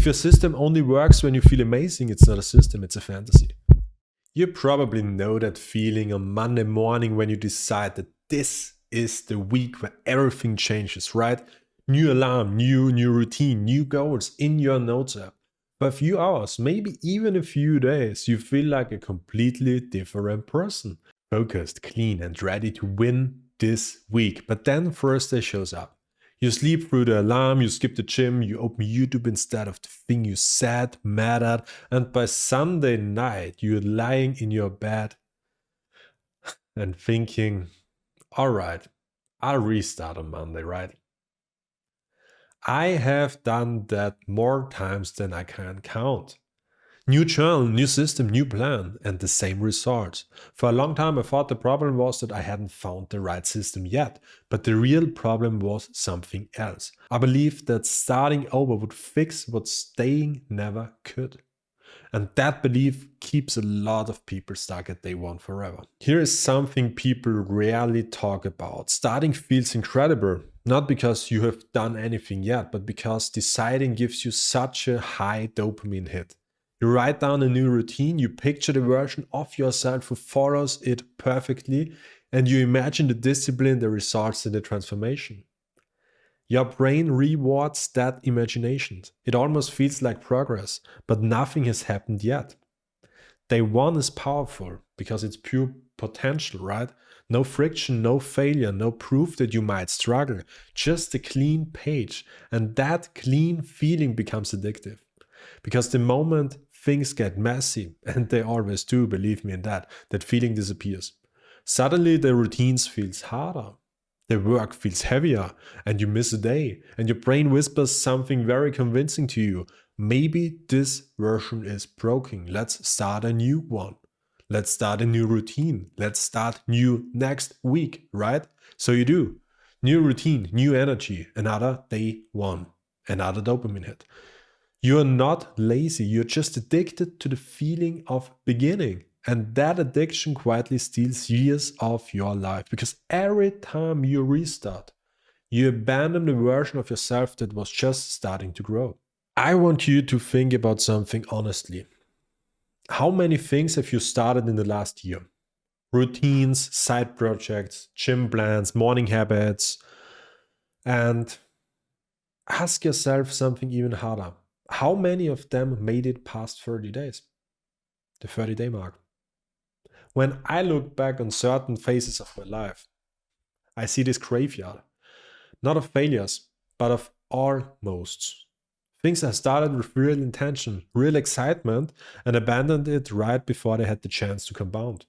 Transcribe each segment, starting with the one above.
If your system only works when you feel amazing, it's not a system, it's a fantasy. You probably know that feeling on Monday morning when you decide that this is the week where everything changes, right? New alarm, new routine, new goals in your notes app. For a few hours, maybe even a few days, you feel like a completely different person. Focused, clean, and ready to win this week. But then Thursday shows up. You sleep through the alarm, you skip the gym, you open YouTube instead of the thing you said, mad at, and by Sunday night, you're lying in your bed and thinking, all right, I'll restart on Monday, right? I have done that more times than I can count. New journal, new system, new plan, and the same results. For a long time, I thought the problem was that I hadn't found the right system yet, but the real problem was something else. I believed that starting over would fix what staying never could. And that belief keeps a lot of people stuck at day one forever. Here is something people rarely talk about. Starting feels incredible, not because you have done anything yet, but because deciding gives you such a high dopamine hit. You write down a new routine, you picture the version of yourself who follows it perfectly, and you imagine the discipline that results in the transformation. Your brain rewards that imagination. It almost feels like progress, but nothing has happened yet. Day one is powerful because it's pure potential, right? No friction, no failure, no proof that you might struggle, just a clean page. And that clean feeling becomes addictive. Because the moment things get messy, and they always do, believe me in that feeling disappears. Suddenly the routines feels harder. The work feels heavier, and you miss a day, and your brain whispers something very convincing to you. Maybe this version is broken. Let's start a new one. Let's start a new routine. Let's start new next week, right? So you do. New routine, new energy, another day one, another dopamine hit. You're not lazy, you're just addicted to the feeling of beginning. And that addiction quietly steals years of your life because every time you restart, you abandon the version of yourself that was just starting to grow. I want you to think about something honestly. How many things have you started in the last year? Routines, side projects, gym plans, morning habits, and ask yourself something even harder. How many of them made it past 30 days? The 30-day mark. When I look back on certain phases of my life, I see this graveyard, not of failures, but of almosts. Things I started with real intention, real excitement, and abandoned it right before they had the chance to compound.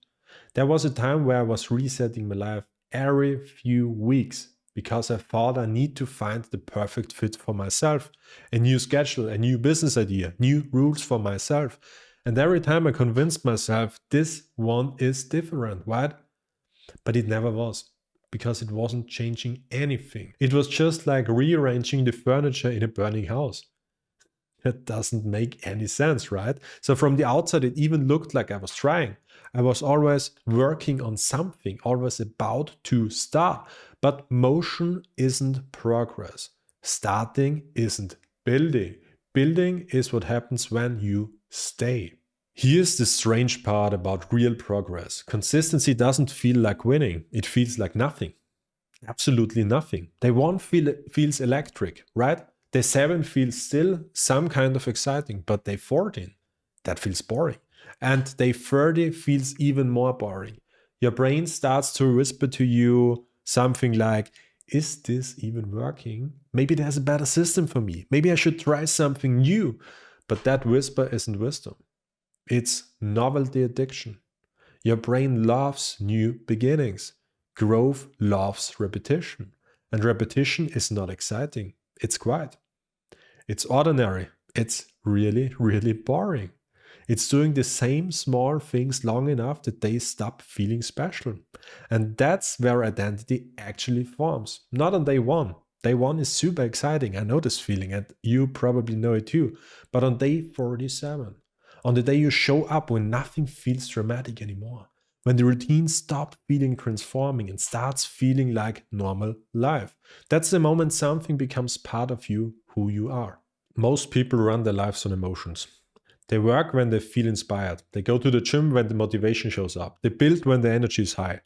There was a time where I was resetting my life every few weeks because I thought I need to find the perfect fit for myself, a new schedule, a new business idea, new rules for myself. And every time I convinced myself this one is different, right? But it never was, because it wasn't changing anything. It was just like rearranging the furniture in a burning house. That doesn't make any sense, right? So from the outside, it even looked like I was trying. I was always working on something, always about to start. But motion isn't progress. Starting isn't building. Building is what happens when you stay. Here's the strange part about real progress. Consistency doesn't feel like winning. It feels like nothing. Absolutely nothing. Day one feels electric, right? Day 7 feels still some kind of exciting, but day 14, that feels boring. And day 30 feels even more boring. Your brain starts to whisper to you something like, is this even working? Maybe there's a better system for me. Maybe I should try something new. But that whisper isn't wisdom. It's novelty addiction. Your brain loves new beginnings. Growth loves repetition. And repetition is not exciting. It's quiet. It's ordinary. It's really, really boring. It's doing the same small things long enough that they stop feeling special. And that's where identity actually forms. Not on day one. Day one is super exciting. I know this feeling, and you probably know it too. But on day 47, on the day you show up when nothing feels dramatic anymore, when the routine stops feeling transforming and starts feeling like normal life, that's the moment something becomes part of you, who you are. Most people run their lives on emotions. They work when they feel inspired. They go to the gym when the motivation shows up. They build when the energy is high.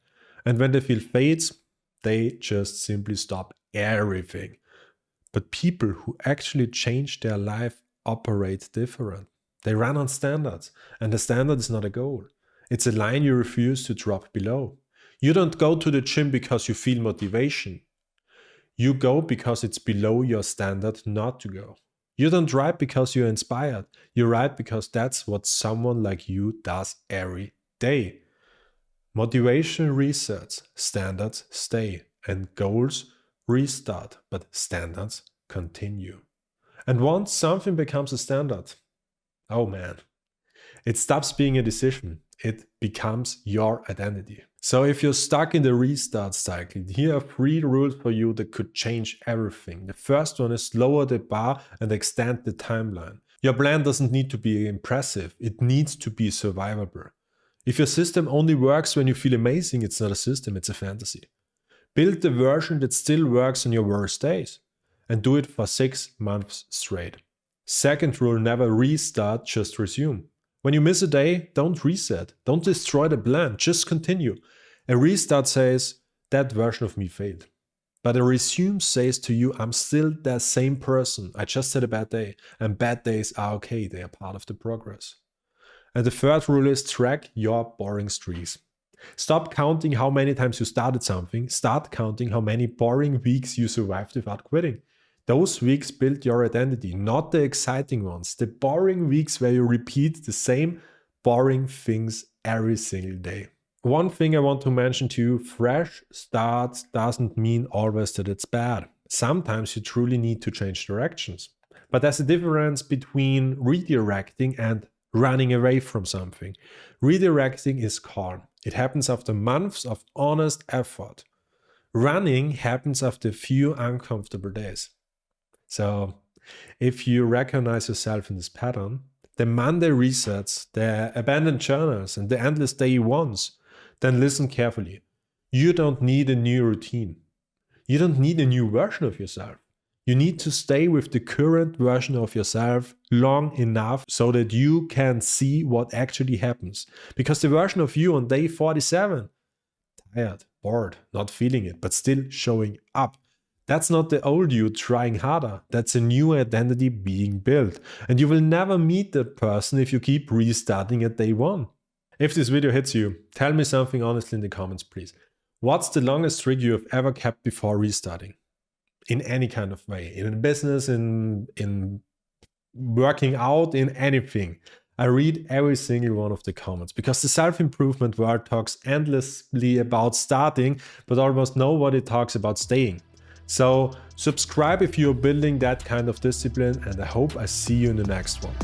And when they feel fades, they just simply stop everything. But people who actually change their life operate different. They run on standards, and the standard is not a goal. It's a line you refuse to drop below. You don't go to the gym because you feel motivation. You go because it's below your standard not to go. You don't write because you're inspired. You write because that's what someone like you does every day. Motivation resets, standards stay, and goals restart, but standards continue. And once something becomes a standard, oh man, it stops being a decision. It becomes your identity. So if you're stuck in the restart cycle, here are 3 rules for you that could change everything. The first one is lower the bar and extend the timeline. Your plan doesn't need to be impressive. It needs to be survivable. If your system only works when you feel amazing, it's not a system, it's a fantasy. Build the version that still works on your worst days and do it for 6 months straight. Second rule, never restart, just resume. When you miss a day, don't reset. Don't destroy the plan, just continue. A restart says, that version of me failed. But a resume says to you, I'm still that same person. I just had a bad day. And bad days are okay, they are part of the progress. And the third rule is track your boring streaks. Stop counting how many times you started something. Start counting how many boring weeks you survived without quitting. Those weeks build your identity, not the exciting ones. The boring weeks where you repeat the same boring things every single day. One thing I want to mention to you, fresh starts doesn't mean always that it's bad. Sometimes you truly need to change directions. But there's a difference between redirecting and running away from something. Redirecting is calm. It happens after months of honest effort. Running happens after a few uncomfortable days. So if you recognize yourself in this pattern, the Monday resets, the abandoned journals, and the endless day ones, then listen carefully. You don't need a new routine. You don't need a new version of yourself. You need to stay with the current version of yourself long enough so that you can see what actually happens. Because the version of you on day 47, tired, bored, not feeling it, but still showing up, that's not the old you trying harder. That's a new identity being built. And you will never meet that person if you keep restarting at day 1. If this video hits you, tell me something honestly in the comments, please. What's the longest trick you have ever kept before restarting? In any kind of way, in business, in working out, in anything. I read every single one of the comments because the self-improvement world talks endlessly about starting, but almost nobody talks about staying. So subscribe if you're building that kind of discipline, and I hope I see you in the next one.